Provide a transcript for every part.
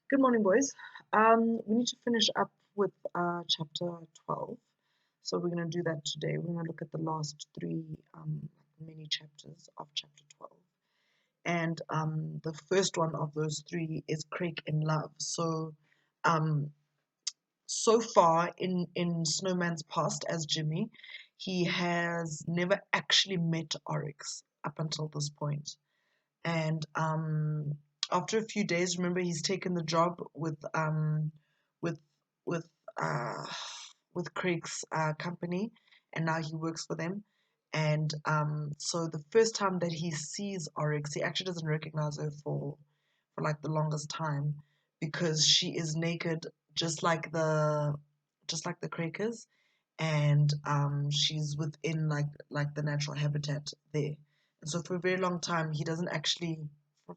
Good morning, boys. We need to finish up with chapter 12. So we're going to do that today. We're going to look at the last three mini chapters of chapter 12. And the first one of those three is Craig in Love. Um, so far in Snowman's past as Jimmy, he has never actually met Oryx up until this point. And after a few days, remember he's taken the job with with uh, with Craig's company, and now he works for them. And so the first time that he sees Oryx, he actually doesn't recognize her for like the longest time because she is naked, just like the Quakers, and she's within like the natural habitat there. And so for a very long time, he doesn't actually,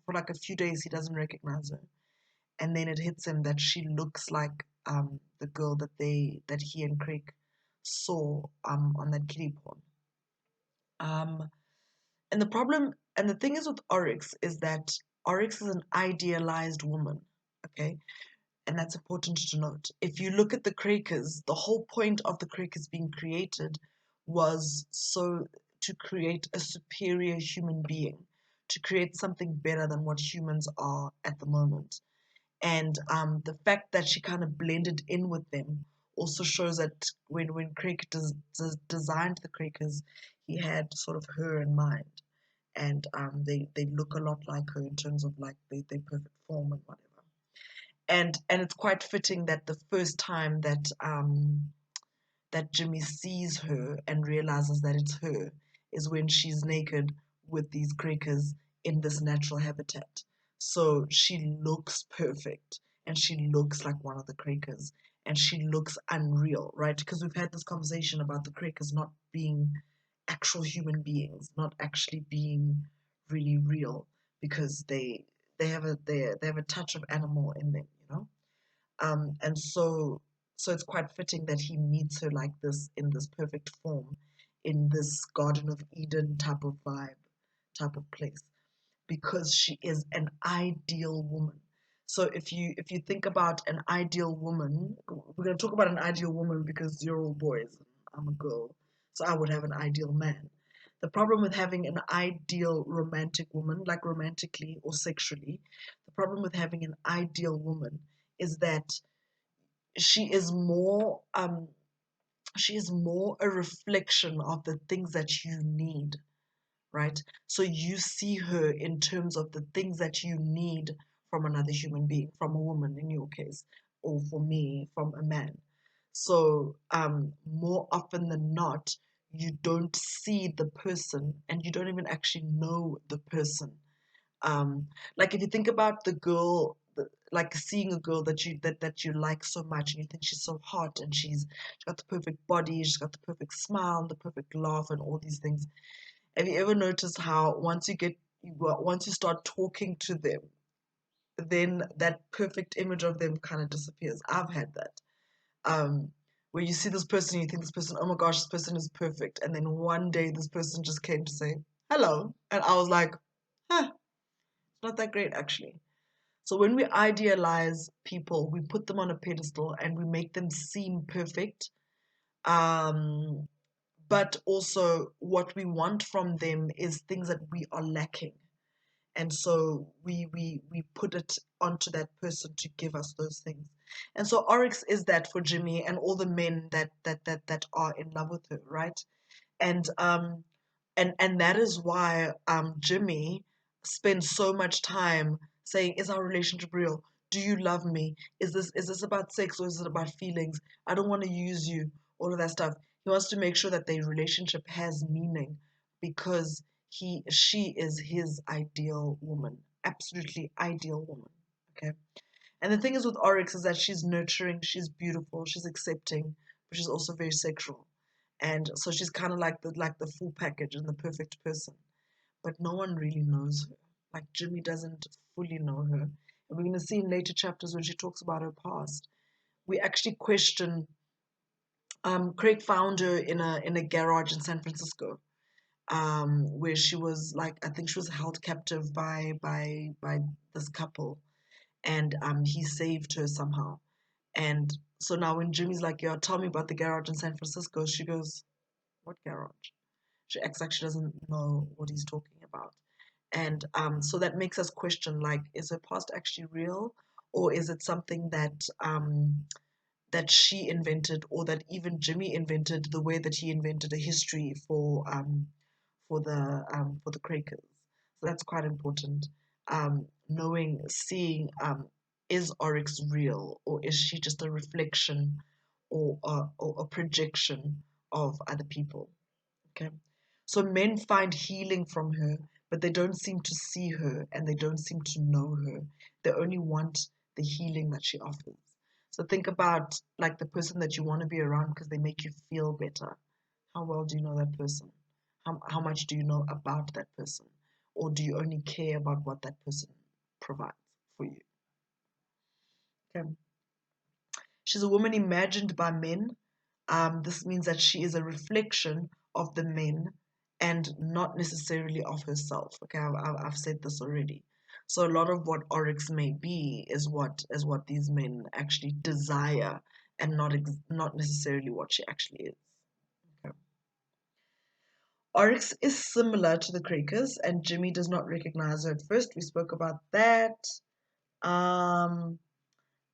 for like a few days, he doesn't recognize her. And then it hits him that she looks like the girl that he and Craig saw on that kiddie porn. Um, and the problem and the thing is with Oryx is that Oryx is an idealized woman. Okay, and that's important to note. If you look at the Quakers, the whole point of the Quakers being created was so to create a superior human being, to create something better than what humans are at the moment. And the fact that she kind of blended in with them also shows that when Craig designed the Quakers, he had sort of her in mind. And they look a lot like her in terms of like their perfect form and whatever. And it's quite fitting that the first time that Jimmy sees her and realizes that it's her is when she's naked with these crackers in this natural habitat. So she looks perfect and she looks like one of the crackers and she looks unreal, right? Because we've had this conversation about the crackers not being actual human beings, not actually being really real because they have a touch of animal in them, you know? And so it's quite fitting that he meets her like this in this perfect form, in this Garden of Eden type of vibe, type of place, because she is an ideal woman. So if you think about an ideal woman, we're gonna talk about an ideal woman because you're all boys, and I'm a girl, so I would have an ideal man. The problem with having an ideal romantic woman, like romantically or sexually, the problem with having an ideal woman is that she is more she is more a reflection of the things that you need, right? So you see her in terms of the things that you need from another human being, from a woman in your case, or for me, from a man. So more often than not, you don't see the person and you don't even actually know the person. Like if you think about the girl, like seeing a girl that you like so much and you think she's so hot and she's got the perfect body, she's got the perfect smile, the perfect laugh, and all these things. Have you ever noticed how once you start talking to them, then that perfect image of them kind of disappears? I've had that. Um, where you see this person and you think this person, oh my gosh, this person is perfect, and then one day this person just came to say hello, and I was like, huh, it's not that great actually. So when we idealize people, we put them on a pedestal and we make them seem perfect. Um, but also what we want from them is things that we are lacking. And so we put it onto that person to give us those things. And so Oryx is that for Jimmy and all the men that are in love with her, right? And and that is why Jimmy spends so much time saying, "Is our relationship real? Do you love me? Is this about sex or is it about feelings? I don't want to use you." All of that stuff. He wants to make sure that their relationship has meaning because she is his ideal woman, absolutely ideal woman. Okay. And the thing is with Oryx is that she's nurturing, she's beautiful, she's accepting, but she's also very sexual. And so she's kind of like the full package and the perfect person. But no one really knows her. Like Jimmy doesn't fully know her. And we're going to see in later chapters when she talks about her past. We actually question. Craig found her in a garage in San Francisco, where she was like I think she was held captive by this couple, and he saved her somehow. And so now when Jimmy's like, "Yeah, tell me about the garage in San Francisco," she goes, "What garage?" She acts like she doesn't know what he's talking about. And so that makes us question, like, is her past actually real, or is it something that she invented, or that even Jimmy invented, the way that he invented a history for the Quakers. So that's quite important. Knowing, seeing, is Oryx real, or is she just a reflection, or a projection of other people? Okay. So men find healing from her, but they don't seem to see her and they don't seem to know her. They only want the healing that she offers. So think about like the person that you want to be around because they make you feel better. How well do you know that person? How much do you know about that person? Or do you only care about what that person provides for you? Okay. She's a woman imagined by men. This means that she is a reflection of the men and not necessarily of herself. Okay, I've said this already. So a lot of what Oryx may be is what these men actually desire, and not necessarily what she actually is. Okay. Oryx is similar to the Quakers, and Jimmy does not recognize her at first. We spoke about that. Um,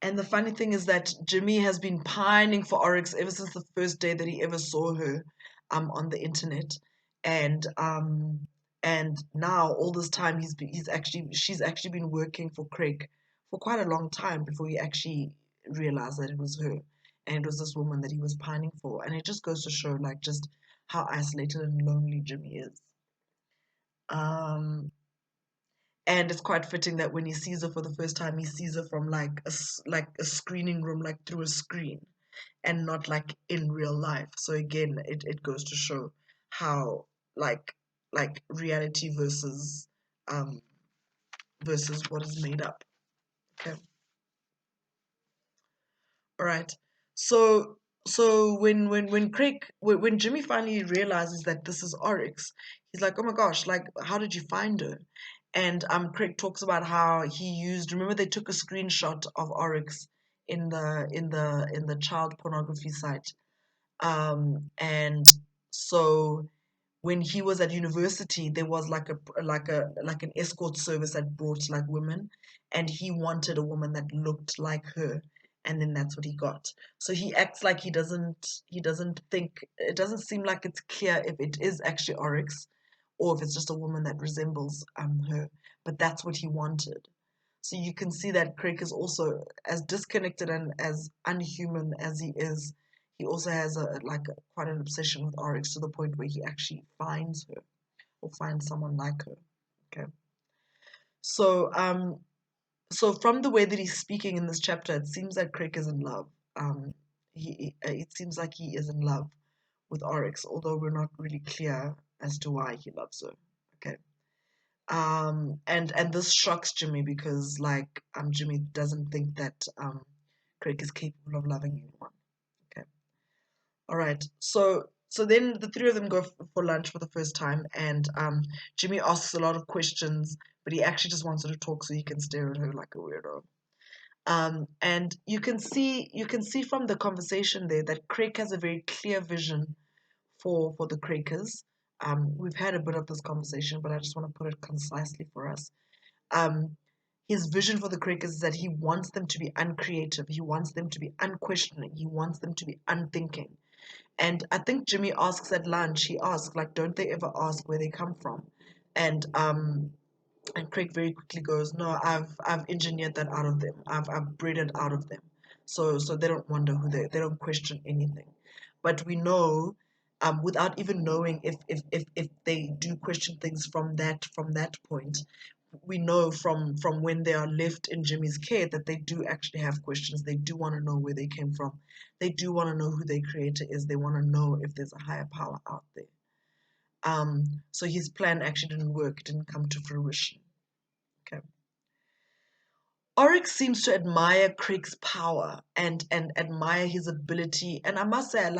And the funny thing is that Jimmy has been pining for Oryx ever since the first day that he ever saw her on the internet. And now all this time she's actually been working for Craig for quite a long time before he actually realized that it was her. And it was this woman that he was pining for. And it just goes to show like just how isolated and lonely Jimmy is. Um and it's quite fitting that when he sees her for the first time, he sees her from like a screening room, like through a screen, and not like in real life. So again, it goes to show how like reality um versus what is made up. Okay. All right. So when Jimmy finally realizes that this is Oryx, he's like, "Oh my gosh, like how did you find her?" And Craig talks about how he used, remember they took a screenshot of Oryx in the child pornography site. And so when he was at university, there was like an escort service that brought like women, and he wanted a woman that looked like her, and then that's what he got. So he acts like he doesn't think, it doesn't seem like it's clear if it is actually Oryx or if it's just a woman that resembles her, but that's what he wanted. So you can see that Craig is also as disconnected and as unhuman as he is. He also has quite an obsession with Oryx to the point where he actually finds her or finds someone like her. Okay. So so from the way that he's speaking in this chapter, it seems that Craig is in love. It seems like he is in love with Oryx, although we're not really clear as to why he loves her. Okay. And this shocks Jimmy because Jimmy doesn't think that Craig is capable of loving anyone. Okay. All right. So then the three of them go for lunch for the first time, and Jimmy asks a lot of questions, but he actually just wants her to talk so he can stare at her like a weirdo. And you can see from the conversation there that Craig has a very clear vision for the Quakers. We've had a bit of this conversation, but I just want to put it concisely for us. Um, his vision for the Quakers is that he wants them to be uncreative. He wants them to be unquestioning. He wants them to be unthinking. And I think Jimmy asks at lunch, he asks, like, don't they ever ask where they come from? And um, and Craig very quickly goes, no, I've engineered that out of them. I've bred it out of them. So they don't wonder they don't question anything. But we know, without even knowing if they do question things from that point, we know from when they are left in Jimmy's care that they do actually have questions. They do want to know where they came from. They do want to know who their creator is. They want to know if there's a higher power out there. So his plan actually didn't work, didn't come to fruition. Okay. Oryx seems to admire Craig's power and admire his ability, and I must say,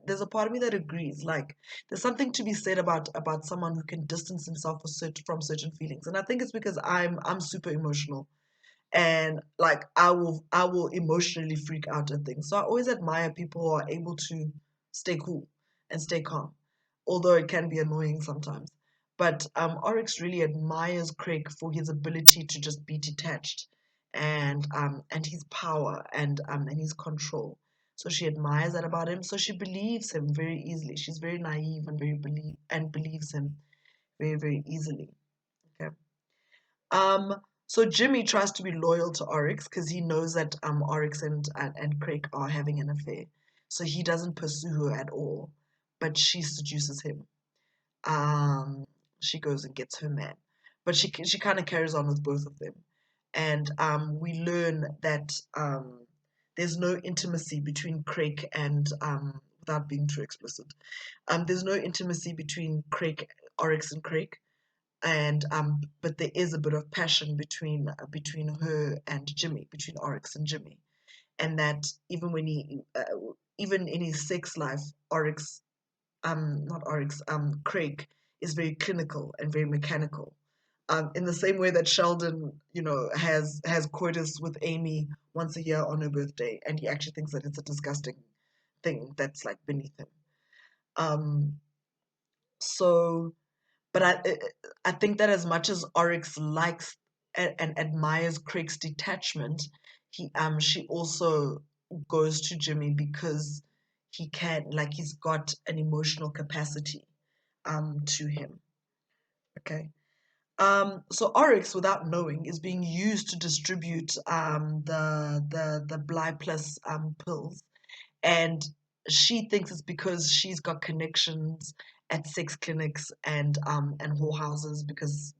there's a part of me that agrees. Like, there's something to be said about someone who can distance himself from certain feelings, and I think it's because I'm super emotional, and like I will emotionally freak out at things. So I always admire people who are able to stay cool and stay calm, although it can be annoying sometimes. But Oryx really admires Craig for his ability to just be detached, and his power and his control. So she admires that about him. So she believes him very easily. She's very naive and believes him very easily. Okay. So Jimmy tries to be loyal to Oryx because he knows that Oryx and Craig are having an affair. So he doesn't pursue her at all, but she seduces him. Um, she goes and gets her man, but she kind of carries on with both of them, and we learn that there's no intimacy between Craig and without being too explicit. There's no intimacy between Craig, Oryx, and Craig, and but there is a bit of passion between her and Jimmy, between Oryx and Jimmy, and that even in his sex life, not Oryx, Craig is very clinical and very mechanical. In the same way that Sheldon, has coitus with Amy once a year on her birthday, and he actually thinks that it's a disgusting thing that's like beneath him. Um, so But I think that as much as Oryx likes and admires Craig's detachment, she also goes to Jimmy because he's got an emotional capacity to him. Okay. So Oryx, without knowing, is being used to distribute the Bly Plus pills, and she thinks it's because she's got connections at sex clinics and whorehouses because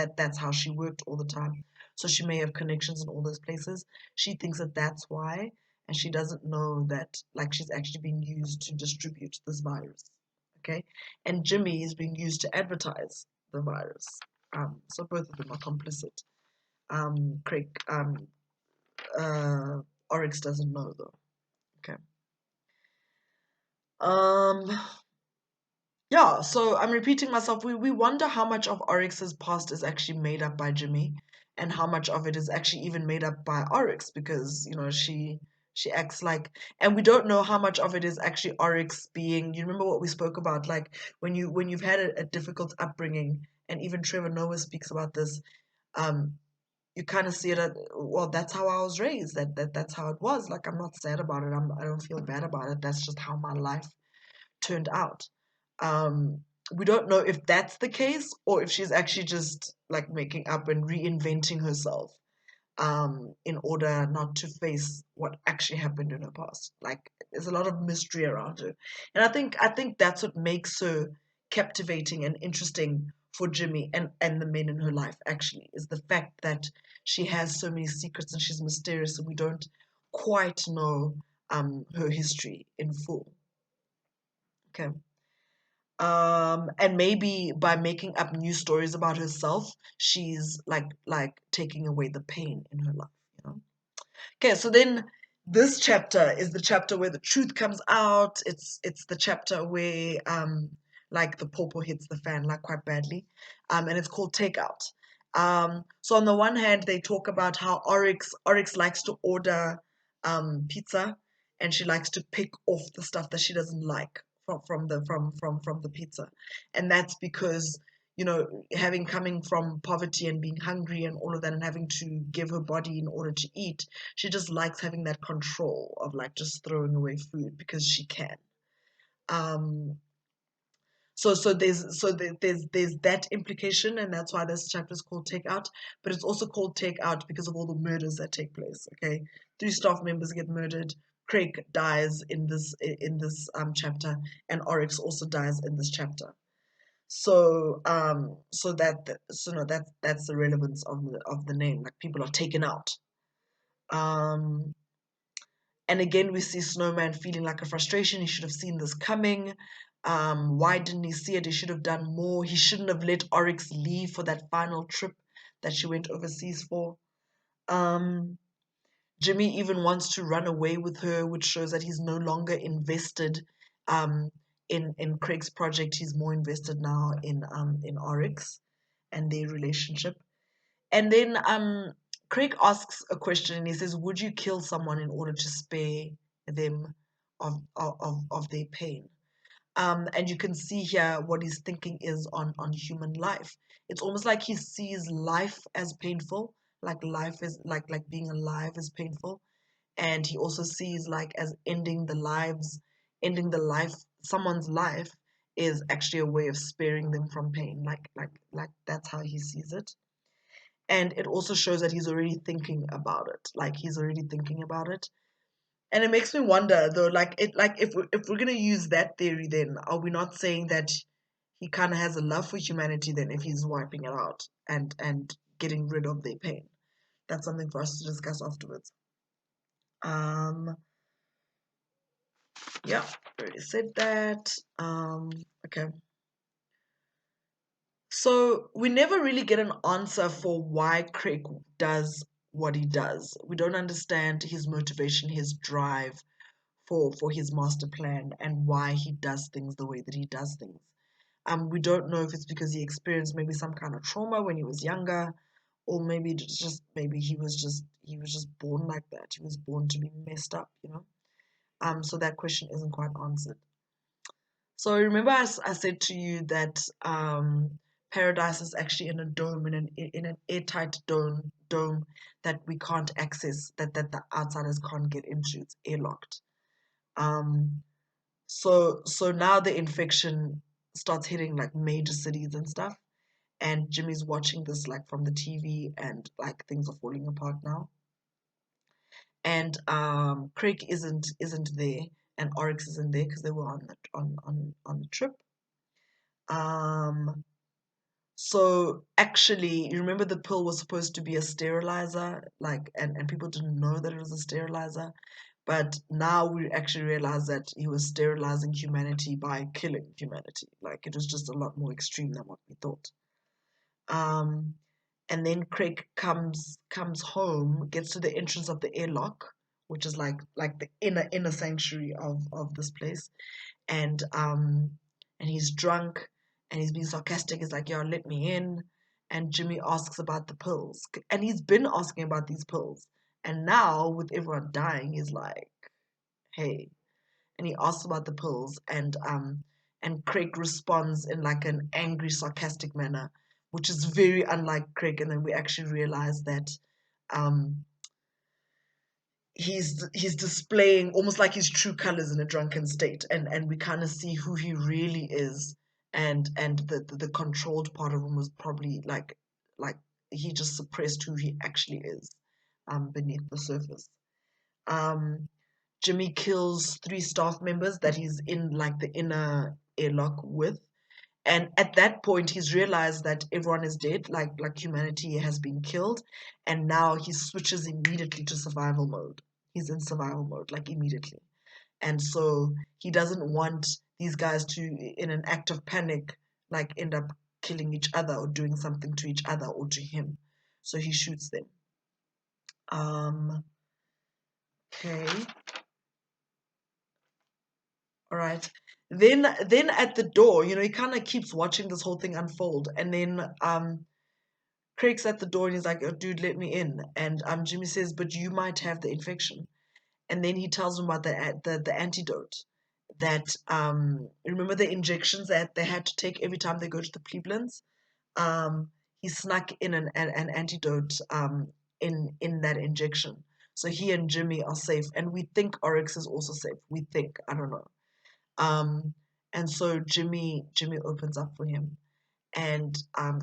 that's how she worked all the time. So she may have connections in all those places. She thinks that that's why, and she doesn't know that like she's actually being used to distribute this virus. Okay, and Jimmy is being used to advertise the virus. So both of them are complicit. Craig, Oryx doesn't know though. Okay. Um, yeah, so I'm repeating myself. We wonder how much of Oryx's past is actually made up by Jimmy and how much of it is actually even made up by Oryx because, she acts like, and we don't know how much of it is actually Oryx being, you remember what we spoke about, like when you've had a difficult upbringing, and even Trevor Noah speaks about this, um, you kind of see it at, well, that's how I was raised, that's how it was. Like, I'm not sad about it. I don't feel bad about it. That's just how my life turned out. Um, we don't know if that's the case or if she's actually just like making up and reinventing herself in order not to face what actually happened in her past. Like there's a lot of mystery around her, and I think that's what makes her captivating and interesting for Jimmy and the men in her life. Actually, is the fact that she has so many secrets and she's mysterious, and we don't quite know her history in full. Okay. And maybe by making up new stories about herself, she's like taking away the pain in her life, you know. Okay, so then this chapter is the chapter where the truth comes out. It's the chapter where like the popo hits the fan like quite badly. And it's called Takeout. So on the one hand they talk about how Oryx likes to order pizza, and she likes to pick off the stuff that she doesn't like from the pizza. And that's because having coming from poverty and being hungry and all of that and having to give her body in order to eat, she just likes having that control of like just throwing away food because she can. Um, there's that implication, and that's why this chapter is called Takeout. But it's also called Takeout because of all the murders that take place. Okay, 3 staff members get murdered. Craig dies in this chapter, and Oryx also dies in this chapter. That's the relevance of the name. Like people are taken out. Um, and again, we see Snowman feeling like a frustration. He should have seen this coming. Why didn't he see it? He should have done more. He shouldn't have let Oryx leave for that final trip that she went overseas for. Um, Jimmy even wants to run away with her, which shows that he's no longer invested um, in Craig's project. He's more invested now in Oryx and their relationship. And then Craig asks a question and he says, "Would you kill someone in order to spare them of their pain?" And you can see here what his thinking is on human life. It's almost like he sees life as painful, like life is like being alive is painful, and he also sees like as ending the life, someone's life is actually a way of sparing them from pain. Like that's how he sees it. And it also shows that he's already thinking about it. Like he's already thinking about it. And it makes me wonder though, like if we're gonna use that theory, then are we not saying that he kind of has a love for humanity then if he's wiping it out and getting rid of their pain? That's something for us to discuss afterwards. Um, yeah, already said that. Okay. So we never really get an answer for why Craig does what he does. We don't understand his motivation, his drive for his master plan, and why he does things the way that he does things. We don't know if it's because he experienced maybe some kind of trauma when he was younger, or maybe just maybe he was just born like that. He was born to be messed up, you know. So that question isn't quite answered. So remember, I said to you that paradise is actually in a dome, in an airtight dome that we can't access, that the outsiders can't get into. It's airlocked. Um, so now the infection starts hitting like major cities and stuff, and Jimmy's watching this like from the TV, and like things are falling apart now. And Craig isn't there, and Oryx isn't there because they were on the trip. Um, so actually, you remember the pill was supposed to be a sterilizer, like, and people didn't know that it was a sterilizer, but now we actually realize that he was sterilizing humanity by killing humanity. Like, it was just a lot more extreme than what we thought. Um, and then Craig comes home, gets to the entrance of the airlock, which is like the inner sanctuary of this place, and he's drunk and he's being sarcastic. He's like, "Yo, let me in." And Jimmy asks about the pills, and he's been asking about these pills, and now with everyone dying, he's like, "Hey." And he asks about the pills, and Craig responds in like an angry, sarcastic manner, which is very unlike Craig. And then we actually realize that um he's displaying almost like his true colors in a drunken state, and we kind of see who he really is, and the controlled part of him was probably like he just suppressed who he actually is beneath the surface. um Jimmy kills three staff members that he's in like the inner airlock with. And at that point, he's realized that everyone is dead, like humanity has been killed, and now he switches immediately to survival mode. He's in survival mode, like immediately. And so he doesn't want these guys to, in an act of panic, like end up killing each other or doing something to each other or to him. So he shoots them. Um, okay. All right. Then at the door, he kind of keeps watching this whole thing unfold, and then Craig's at the door and he's like, "Oh, dude, let me in." And Jimmy says, "But you might have the infection." And then he tells him about the antidote that remember the injections that they had to take every time they go to the Clevelands. He snuck in an antidote in that injection, so he and Jimmy are safe, and we think Oryx is also safe. We think, I don't know. Um, and so Jimmy opens up for him, and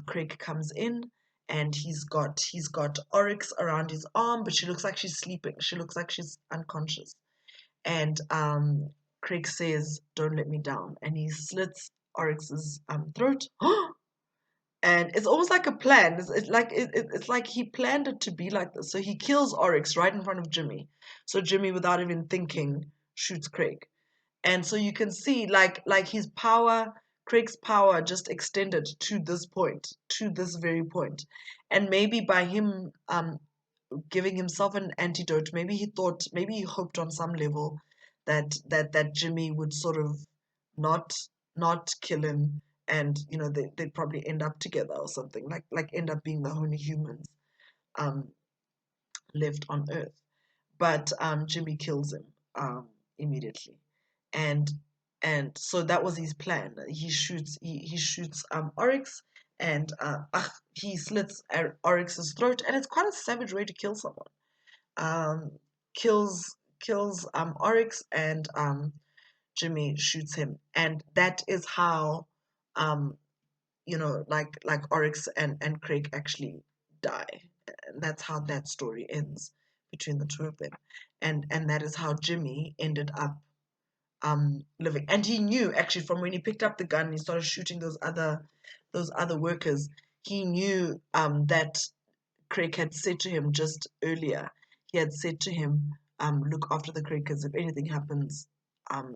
Craig comes in, and he's got Oryx around his arm, but she looks like she's sleeping. She looks like she's unconscious. And Craig says, "Don't let me down," and he slits Oryx's throat. And it's almost like a plan. It's like he planned it to be like this. So he kills Oryx right in front of Jimmy. So Jimmy, without even thinking, shoots Craig. And so you can see like his power, Craig's power just extended to this point, to this very point. And maybe by him giving himself an antidote, maybe he hoped on some level that Jimmy would sort of not not kill him, and they'd probably end up together or something, like end up being the only humans. um left on Earth. But Jimmy kills him immediately, and so that was his plan. He shoots Oryx, and he slits Oryx's throat, and it's quite a savage way to kill someone. Um, kills Oryx, and Jimmy shoots him, and that is how um like Oryx and Craig actually die. And that's how that story ends between the two of them. And that is how Jimmy ended up living. And he knew actually from when he picked up the gun and he started shooting those other workers, he knew that Craig had said to him just earlier, he had said to him, look after the Quakers. If anything happens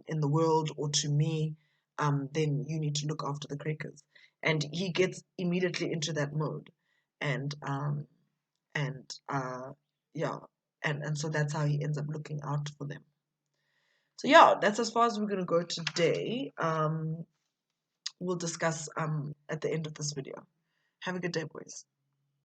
in the world or to me, then you need to look after the Quakers. And he gets immediately into that mode. And and yeah, and so that's how he ends up looking out for them. So yeah, that's as far as we're gonna go today. We'll discuss at the end of this video. Have a good day, boys.